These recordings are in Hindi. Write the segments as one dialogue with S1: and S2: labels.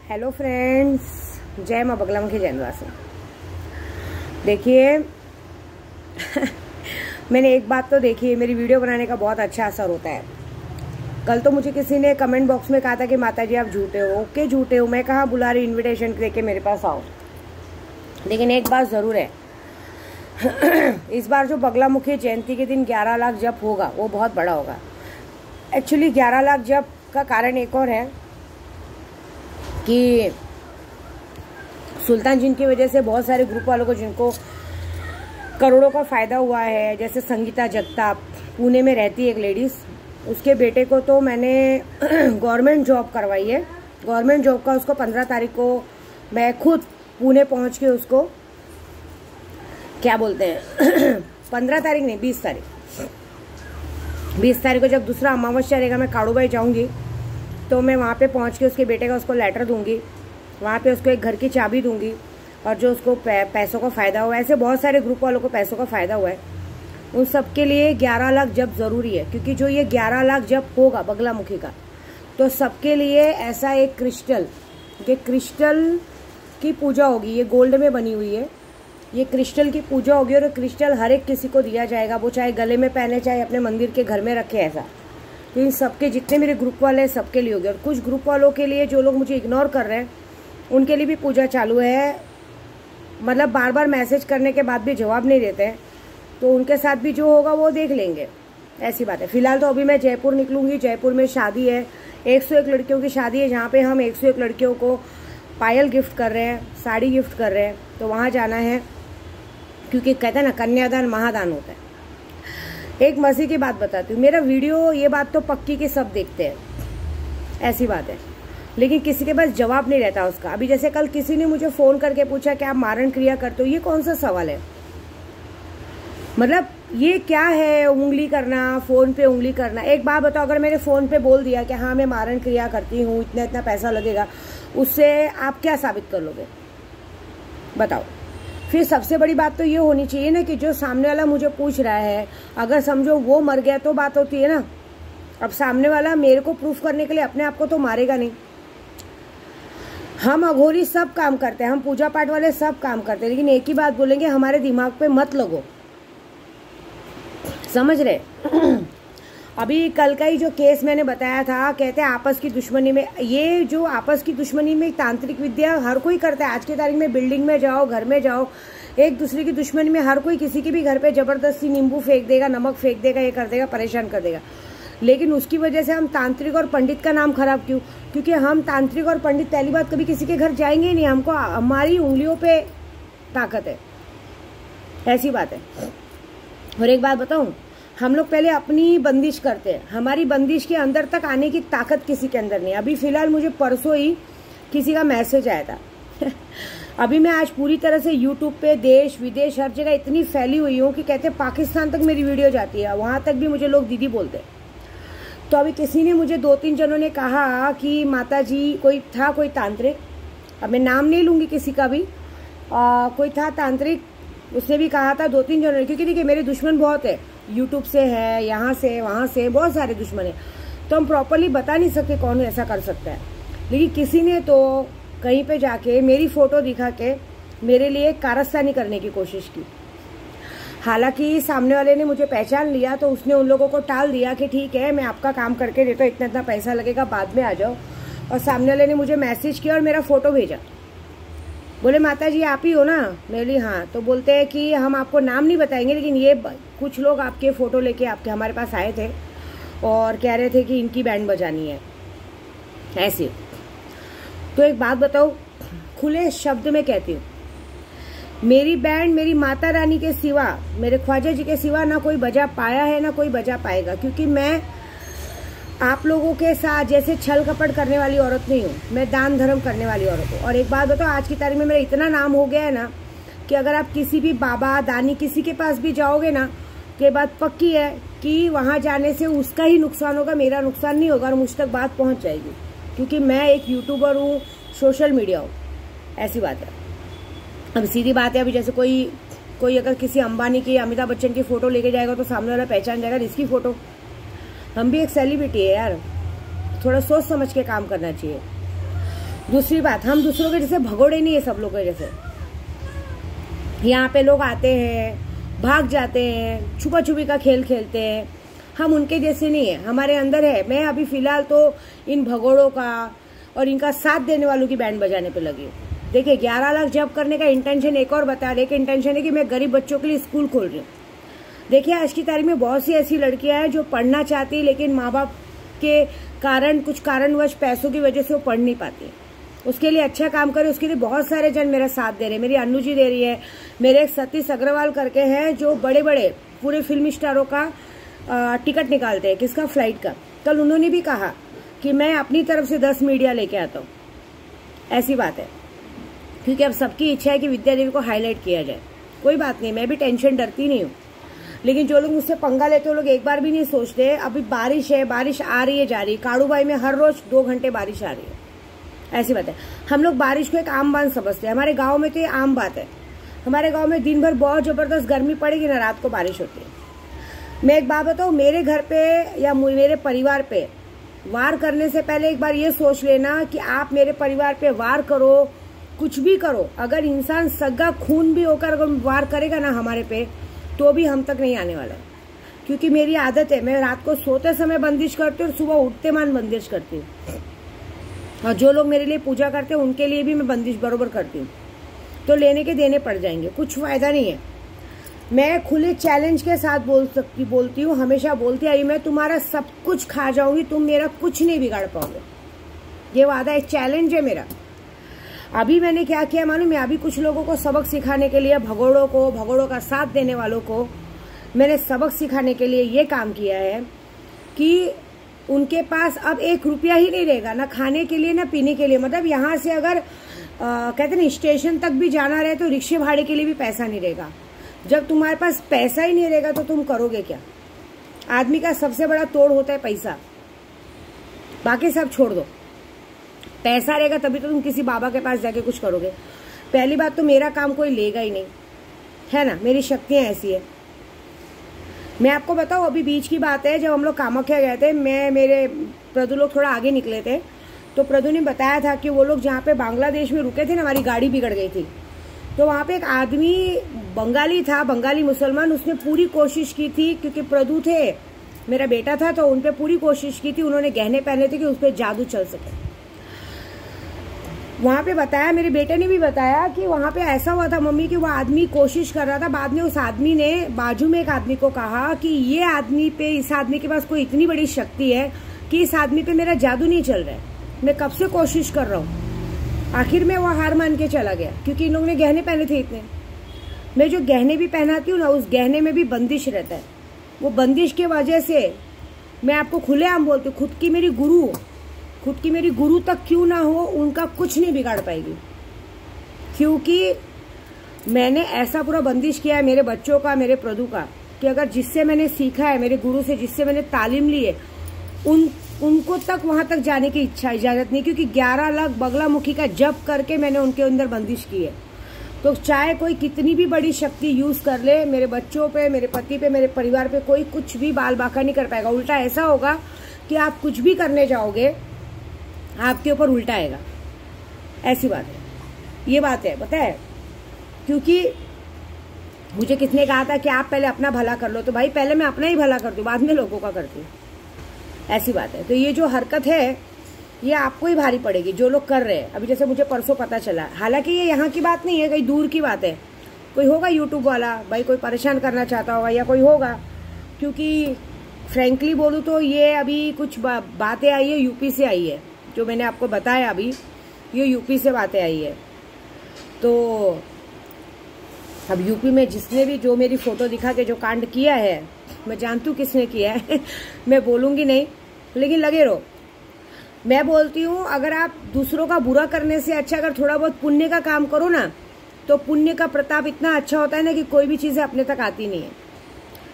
S1: हेलो फ्रेंड्स, जय माँ बगलामुखी जय निवासी। देखिए मैंने एक बात तो देखी है, मेरी वीडियो बनाने का बहुत अच्छा असर होता है। कल तो मुझे किसी ने कमेंट बॉक्स में कहा था कि माता जी आप झूठे हो। ओके झूठे हो, मैं कहाँ बुला रही इन्विटेशन देके मेरे पास आओ। लेकिन एक बात ज़रूर है इस बार जो बगलामुखी जयंती के दिन 11 लाख जप होगा वो बहुत बड़ा होगा। एक्चुअली 11 लाख जप का कारण एक और है कि सुल्तान जिन की वजह से बहुत सारे ग्रुप वालों को जिनको करोड़ों का फ़ायदा हुआ है, जैसे संगीता जगताप, पुणे में रहती है एक लेडीज़, उसके बेटे को तो मैंने गवर्नमेंट जॉब करवाई है। गवर्नमेंट जॉब का उसको 15 तारीख को मैं खुद पुणे पहुंच के उसको क्या बोलते हैं 15 तारीख नहीं 20 तारीख को जब दूसरा अमावस्या रहेगा मैं काड़ूबाई जाऊंगी तो मैं वहाँ पे पहुँच के उसके बेटे का उसको लेटर दूंगी, वहाँ पे उसको एक घर की चाबी दूंगी और जो उसको पैसों का फ़ायदा हुआ है, ऐसे बहुत सारे ग्रुप वालों को पैसों का फ़ायदा हुआ है, उन सब के लिए 11 लाख जप ज़रूरी है। क्योंकि जो ये 11 लाख जप होगा बगलामुखी का, तो सबके लिए ऐसा एक क्रिस्टल की पूजा होगी। ये गोल्ड में बनी हुई है, ये क्रिस्टल की पूजा होगी और क्रिस्टल हर एक किसी को दिया जाएगा, वो चाहे गले में पहने चाहे अपने मंदिर के घर में रखे। ऐसा तो इन सबके जितने मेरे ग्रुप वाले हैं सबके लिए होगी। और कुछ ग्रुप वालों के लिए जो लोग मुझे इग्नोर कर रहे हैं उनके लिए भी पूजा चालू है। मतलब बार बार मैसेज करने के बाद भी जवाब नहीं देते हैं, तो उनके साथ भी जो होगा वो देख लेंगे, ऐसी बात है। फिलहाल तो अभी मैं जयपुर निकलूंगी। जयपुर में शादी है, 101 लड़कियों की शादी है, जहाँ पे हम 101 लड़कियों को पायल गिफ्ट कर रहे हैं, साड़ी गिफ्ट कर रहे हैं, तो वहाँ जाना है। क्योंकि कहते हैं ना कन्यादान महादान होता है। एक मज़े की बात बताती हूँ, मेरा वीडियो ये बात तो पक्की कि सब देखते हैं, ऐसी बात है, लेकिन किसी के पास जवाब नहीं रहता उसका। अभी जैसे कल किसी ने मुझे फ़ोन करके पूछा कि आप मारण क्रिया करते हो, ये कौन सा सवाल है? मतलब ये क्या है उंगली करना, फ़ोन पे उंगली करना? एक बात बताओ, अगर मैंने फ़ोन पे बोल दिया कि हाँ मैं मारण क्रिया करती हूँ, इतना इतना पैसा लगेगा, उससे आप क्या साबित कर लोगे बताओ? फिर सबसे बड़ी बात तो ये होनी चाहिए ना कि जो सामने वाला मुझे पूछ रहा है, अगर समझो वो मर गया तो बात होती है ना। अब सामने वाला मेरे को प्रूफ करने के लिए अपने आप को तो मारेगा नहीं। हम अघोरी सब काम करते हैं, हम पूजा पाठ वाले सब काम करते हैं, लेकिन एक ही बात बोलेंगे, हमारे दिमाग पे मत लगो, समझ रहे? अभी कल का ही जो केस मैंने बताया था, कहते हैं आपस की दुश्मनी में, ये जो आपस की दुश्मनी में तांत्रिक विद्या हर कोई करता है। आज की तारीख में बिल्डिंग में जाओ, घर में जाओ, एक दूसरे की दुश्मनी में हर कोई किसी के भी घर पे जबरदस्ती नींबू फेंक देगा, नमक फेंक देगा, ये कर देगा, परेशान कर देगा। लेकिन उसकी वजह से हम तांत्रिक और पंडित का नाम खराब क्यों? क्योंकि हम तांत्रिक और पंडित पहली बात कभी किसी के घर जाएंगे ही नहीं, हमको हमारी उंगलियों पे ताकत है, ऐसी बात है। और एक बात बताऊं, हम लोग पहले अपनी बंदिश करते हैं, हमारी बंदिश के अंदर तक आने की ताकत किसी के अंदर नहीं। अभी फिलहाल मुझे परसों ही किसी का मैसेज आया था अभी मैं आज पूरी तरह से यूट्यूब पे देश विदेश हर जगह इतनी फैली हुई हूँ कि कहते पाकिस्तान तक मेरी वीडियो जाती है, वहाँ तक भी मुझे लोग दीदी बोलते हैं। तो अभी किसी ने मुझे 2-3 जनों ने कहा कि माता जी कोई तांत्रिक, अब मैं नाम नहीं लूँगी किसी का भी, कोई था तांत्रिक, उसने भी कहा था 2-3 जनों ने। क्योंकि देखिए मेरे दुश्मन बहुत है, यूट्यूब से है, यहाँ से वहाँ से, बहुत सारे दुश्मन है, तो हम प्रॉपरली बता नहीं सकते कौन ऐसा कर सकता है। लेकिन किसी ने तो कहीं पे जाके मेरी फ़ोटो दिखा के मेरे लिए कारस्तानी करने की कोशिश की। हालांकि सामने वाले ने मुझे पहचान लिया, तो उसने उन लोगों को टाल दिया कि ठीक है मैं आपका काम करके देता हूँ, इतना इतना पैसा लगेगा, बाद में आ जाओ। और सामने वाले ने मुझे मैसेज किया और मेरा फ़ोटो भेजा, बोले माता जी आप ही हो ना? मैं बोली हाँ। तो बोलते हैं कि हम आपको नाम नहीं बताएंगे, लेकिन ये कुछ लोग आपके फ़ोटो लेके आपके हमारे पास आए थे और कह रहे थे कि इनकी बैंड बजानी है, ऐसे। तो एक बात बताओ, खुले शब्द में कहती हूँ, मेरी बैंड मेरी माता रानी के सिवा, मेरे ख्वाजा जी के सिवा ना कोई बजा पाया है ना कोई बजा पाएगा। क्योंकि मैं आप लोगों के साथ जैसे छल कपट करने वाली औरत नहीं हूँ, मैं दान धर्म करने वाली औरत हूँ। और एक बात बताओ, आज की तारीख में मेरा इतना नाम हो गया है ना कि अगर आप किसी भी बाबा दानी किसी के पास भी जाओगे ना, तो ये बात पक्की है कि वहाँ जाने से उसका ही नुकसान होगा, मेरा नुकसान नहीं होगा, और मुझ तक बात पहुँच जाएगी। क्योंकि मैं एक यूट्यूबर हूँ, सोशल मीडिया हूँ, ऐसी बात है। अब सीधी बात है, अभी जैसे कोई अगर किसी अंबानी की, अमिताभ बच्चन की फ़ोटो लेके जाएगा तो सामने वाला पहचान जाएगा इसकी फ़ोटो। हम भी एक सेलिब्रिटी है यार, थोड़ा सोच समझ के काम करना चाहिए। दूसरी बात, हम दूसरों के जैसे भगोड़े नहीं है सब लोग के जैसे। यहाँ पे लोग आते हैं, भाग जाते हैं, छुपा छुपी का खेल खेलते हैं, हम उनके जैसे नहीं है, हमारे अंदर है। मैं अभी फिलहाल तो इन भगोड़ों का और इनका साथ देने वालों की बैंड बजाने पे लगी हूँ। देखिए 11 लाख जब करने का इंटेंशन एक और बता रहे, एक इंटेंशन है कि मैं गरीब बच्चों के लिए स्कूल खोल रही हूँ। देखिए आज की तारीख में बहुत सी ऐसी लड़कियां हैं जो पढ़ना चाहती है, लेकिन माँ बाप के कारण, कुछ कारणवश, पैसों की वजह से वो पढ़ नहीं पाती। उसके लिए अच्छा काम करे, उसके लिए बहुत सारे जन मेरा साथ दे रहे हैं। मेरी अन्नू जी दे रही है, मेरे एक सतीश अग्रवाल करके हैं जो बड़े बड़े पूरे फिल्म स्टारों का टिकट निकालते हैं। किसका? फ्लाइट का। कल उन्होंने भी कहा कि मैं अपनी तरफ से 10 मीडिया लेके आता हूँ। ऐसी बात है, क्योंकि अब सबकी इच्छा है कि विद्या देवी को हाईलाइट किया जाए। कोई बात नहीं, मैं भी टेंशन डरती नहीं हूँ, लेकिन जो लोग मुझसे पंगा लेते हैं वो लोग एक बार भी नहीं सोचते। अभी बारिश है, बारिश आ रही है जा रही है। काड़ूबाई में हर रोज 2 घंटे बारिश आ रही है। ऐसी बात है, हम लोग बारिश को एक आम बात समझते हैं। हमारे गाँव में तो ये आम बात है। हमारे गाँव में दिन भर बहुत जबरदस्त गर्मी पड़ेगी ना, रात को बारिश होती है। मैं एक बात बताऊँ, मेरे घर पे या मेरे परिवार पे वार करने से पहले एक बार ये सोच लेना कि आप मेरे परिवार पे वार करो, कुछ भी करो, अगर इंसान सगा खून भी होकर अगर वार करेगा ना हमारे पे, तो भी हम तक नहीं आने वाला है। क्योंकि मेरी आदत है, मैं रात को सोते समय बंदिश करती हूँ और सुबह उठते मान बंदिश करती हूँ। और जो लोग मेरे लिए पूजा करते हैं उनके लिए भी मैं बंदिश बरोबर करती हूँ। तो लेने के देने पड़ जाएंगे, कुछ फायदा नहीं है। मैं खुले चैलेंज के साथ बोलती हूँ, हमेशा बोलती आई, मैं तुम्हारा सब कुछ खा जाऊंगी, तुम मेरा कुछ नहीं बिगाड़ पाओगे। ये वादा है, चैलेंज है मेरा। अभी मैंने क्या किया मालूम है? अभी कुछ लोगों को सबक सिखाने के लिए, भगोड़ों का साथ देने वालों को मैंने सबक सिखाने के लिए ये काम किया है कि उनके पास अब 1 रुपया ही नहीं रहेगा, ना खाने के लिए ना पीने के लिए। मतलब यहाँ से अगर कहते नहीं स्टेशन तक भी जाना रहे तो रिक्शे भाड़े के लिए भी पैसा नहीं रहेगा। जब तुम्हारे पास पैसा ही नहीं रहेगा तो तुम करोगे क्या? आदमी का सबसे बड़ा तोड़ होता है पैसा, बाकी सब छोड़ दो। पैसा रहेगा तभी तो तुम किसी बाबा के पास जाके कुछ करोगे। पहली बात तो मेरा काम कोई लेगा ही नहीं, है ना, मेरी शक्तियां ऐसी है। मैं आपको बताऊं, अभी बीच की बात है, जब हम लोग कामाख्या गए थे, मेरे प्रदू लोग थोड़ा आगे निकले थे, तो प्रदू ने बताया था कि वो लोग जहाँ पे बांग्लादेश में रुके थे ना, हमारी गाड़ी बिगड़ गई थी, तो वहाँ पे एक आदमी बंगाली था, बंगाली मुसलमान, उसने पूरी कोशिश की थी, क्योंकि प्रदू थे, मेरा बेटा था, तो उन पे पूरी कोशिश की थी। उन्होंने गहने पहने थे कि उस पर जादू चल सके। वहाँ पे बताया, मेरे बेटे ने भी बताया कि वहाँ पे ऐसा हुआ था मम्मी कि वो आदमी कोशिश कर रहा था। बाद में उस आदमी ने बाजू में एक आदमी को कहा कि ये आदमी पे, इस आदमी के पास कोई इतनी बड़ी शक्ति है कि इस आदमी पे मेरा जादू नहीं चल रहा है, मैं कब से कोशिश कर रहा हूँ। आखिर में वो हार मान के चला गया, क्योंकि इन लोगों ने गहने पहने थे इतने। मैं जो गहने भी पहनाती हूँ ना, उस गहने में भी बंदिश रहता है। वो बंदिश के वजह से मैं आपको खुलेआम बोलती हूँ, खुद की मेरी गुरु तक क्यों ना हो, उनका कुछ नहीं बिगाड़ पाएगी। क्योंकि मैंने ऐसा पूरा बंदिश किया है मेरे बच्चों का, मेरे प्रदू का, कि अगर जिससे मैंने सीखा है, मेरे गुरु से जिससे मैंने तालीम ली है, उनको तक वहां तक जाने की इजाजत नहीं। क्योंकि 11 लाख बगलामुखी का जप करके मैंने उनके अंदर बंदिश की है। तो चाहे कोई कितनी भी बड़ी शक्ति यूज कर ले, मेरे बच्चों पे, मेरे पति पे, मेरे परिवार पे कोई कुछ भी बाल बाका नहीं कर पाएगा। उल्टा ऐसा होगा कि आप कुछ भी करने जाओगे, आपके ऊपर उल्टा आएगा। ऐसी बात है, ये बात है, पता है। क्योंकि मुझे किसने कहा था कि आप पहले अपना भला कर लो, तो भाई पहले मैं अपना ही भला करती हूँ, बाद में लोगों का करती हूँ। ऐसी बात है। तो ये जो हरकत है ये आपको ही भारी पड़ेगी, जो लोग कर रहे हैं। अभी जैसे मुझे परसों पता चला, हालांकि ये यहाँ की बात नहीं है, कहीं दूर की बात है। कोई होगा यूट्यूब वाला, भाई कोई परेशान करना चाहता होगा, या कोई होगा, क्योंकि फ्रेंकली बोलूँ तो ये अभी कुछ बातें आई है, यूपी से आई है। जो मैंने आपको बताया अभी, ये यूपी से बातें आई है। तो अब यूपी में जिसने भी जो मेरी फोटो दिखा के जो कांड किया है, मैं जानती हूँ किसने किया है मैं बोलूँगी नहीं, लेकिन लगे रहो। मैं बोलती हूँ, अगर आप दूसरों का बुरा करने से अच्छा अगर थोड़ा बहुत पुण्य का काम करो ना, तो पुण्य का प्रताप इतना अच्छा होता है ना कि कोई भी चीज़ें अपने तक आती नहीं है।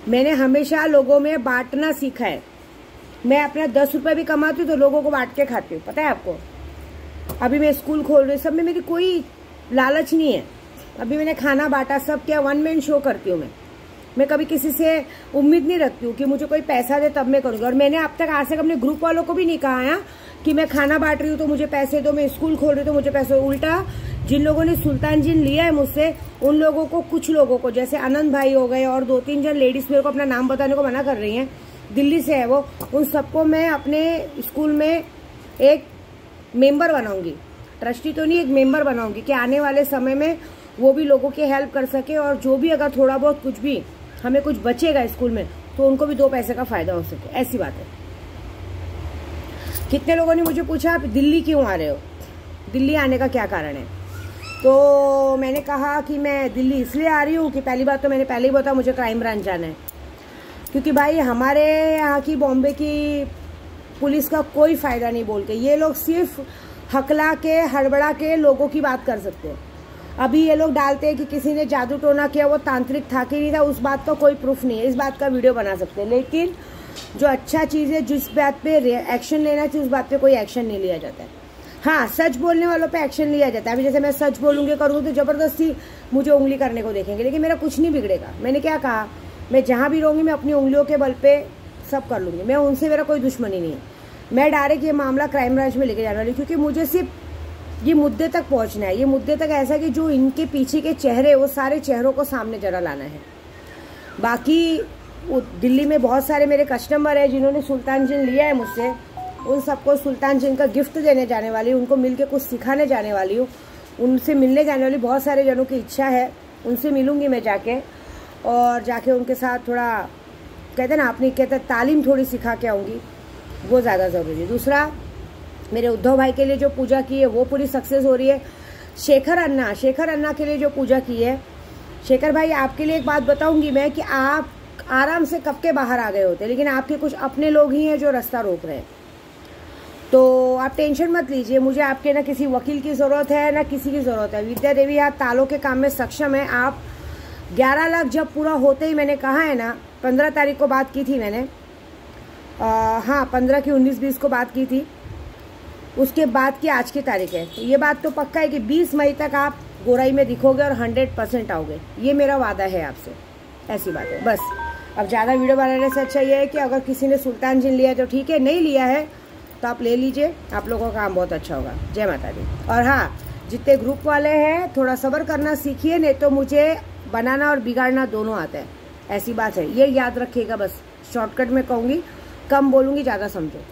S1: मैंने हमेशा लोगों में बांटना सीखा है। मैं अपना 10 रुपये भी कमाती हूँ तो लोगों को बांट के खाती हूँ, पता है आपको। अभी मैं स्कूल खोल रही हूँ, सब में मेरी कोई लालच नहीं है। अभी मैंने खाना बांटा, सब क्या, 1 मैन शो करती हूँ मैं कभी किसी से उम्मीद नहीं रखती हूँ कि मुझे कोई पैसा दे तब मैं करूँगी। और मैंने अब तक आज तक अपने ग्रुप वालों को भी नहीं कहा है कि मैं खाना बांट रही हूँ तो मुझे पैसे दो, मैं स्कूल खोल रही हूँ तो मुझे पैसे। उल्टा जिन लोगों ने सुल्तान जिन लिया है मुझसे, उन लोगों को, कुछ लोगों को, जैसे आनंद भाई हो गए और 2-3 जन लेडीज मेरे को अपना नाम बताने को मना कर रही हैं, दिल्ली से है वो, उन सबको मैं अपने स्कूल में एक मेंबर बनाऊंगी, ट्रस्टी तो नहीं, एक मेंबर बनाऊंगी कि आने वाले समय में वो भी लोगों की हेल्प कर सके, और जो भी अगर थोड़ा बहुत कुछ भी हमें कुछ बचेगा स्कूल में तो उनको भी 2 पैसे का फायदा हो सके। ऐसी बात है। कितने लोगों ने मुझे पूछा आप दिल्ली क्यों आ रहे हो, दिल्ली आने का क्या कारण है। तो मैंने कहा कि मैं दिल्ली इसलिए आ रही हूँ कि पहली बात तो मैंने पहले ही बताया, मुझे क्राइम ब्रांच जाना है, क्योंकि भाई हमारे यहाँ की बॉम्बे की पुलिस का कोई फ़ायदा नहीं बोल के, ये लोग सिर्फ हकला के हड़बड़ा के लोगों की बात कर सकते हैं। अभी ये लोग डालते हैं कि किसी ने जादू टोना किया, वो तांत्रिक था कि नहीं था, उस बात का कोई प्रूफ नहीं है, इस बात का वीडियो बना सकते हैं, लेकिन जो अच्छा चीज़ है, जिस बात पे एक्शन लेना चाहिए उस बात पे कोई एक्शन नहीं लिया जाता है। हाँ, सच बोलने वालों पे एक्शन लिया जाता है। अभी जैसे मैं सच बोलूँगी करूँगी तो ज़बरदस्ती मुझे उंगली करने को देखेंगे, लेकिन मेरा कुछ नहीं बिगड़ेगा। मैंने क्या कहा, मैं जहाँ भी रहूँगी मैं अपनी उंगलियों के बल पे सब कर लूँगी, मैं उनसे, मेरा कोई दुश्मनी नहीं है। मैं डायरेक्ट ये मामला क्राइम ब्रांच में लेके जाने वाली, क्योंकि मुझे सिर्फ ये मुद्दे तक पहुँचना है। ये मुद्दे तक ऐसा कि जो इनके पीछे के चेहरे, वो सारे चेहरों को सामने जरा लाना है। बाकी दिल्ली में बहुत सारे मेरे कस्टमर हैं जिन्होंने सुल्तान जिन लिया है मुझसे, उन सबको सुल्तान जिन का गिफ्ट देने जाने वाली हूँ, उनको मिलके कुछ सिखाने जाने वाली हूँ, उनसे मिलने जाने वाली। बहुत सारे जनों की इच्छा है, उनसे मिलूंगी मैं जाके, और जाके उनके साथ थोड़ा, कहते ना अपनी, कहते तालीम थोड़ी सिखा के आऊँगी, वो ज़्यादा ज़रूरी है। दूसरा, मेरे उद्धव भाई के लिए जो पूजा की है वो पूरी सक्सेस हो रही है। शेखर अन्ना के लिए जो पूजा की है, शेखर भाई आपके लिए एक बात बताऊँगी मैं कि आप आराम से कब के बाहर आ गए होते, लेकिन आपके कुछ अपने लोग ही हैं जो रास्ता रोक रहे हैं। तो आप टेंशन मत लीजिए, मुझे आपके ना किसी वकील की ज़रूरत है ना किसी की ज़रूरत है। विद्या देवी यहाँ तालों के काम में सक्षम है। आप 11 लाख जब पूरा होते ही, मैंने कहा है ना, 15 तारीख को बात की थी मैंने, हाँ 15 की 19-20 को बात की थी, उसके बाद की आज की तारीख है। तो ये बात तो पक्का है कि 20 मई तक आप गोराई में दिखोगे और 100% आओगे, ये मेरा वादा है आपसे। ऐसी बात है बस। अब ज़्यादा वीडियो बनाने से अच्छा ये है कि अगर किसी ने सुल्तान जिन लिया है तो ठीक है, नहीं लिया है तो आप ले लीजिए, आप लोगों का काम बहुत अच्छा होगा। जय माता दी। और हाँ, जितने ग्रुप वाले हैं थोड़ा सब्र करना सीखिए, नहीं तो मुझे बनाना और बिगाड़ना दोनों आता है, ऐसी बात है, ये याद रखिएगा। बस शॉर्टकट में कहूँगी, कम बोलूँगी, ज़्यादा समझो।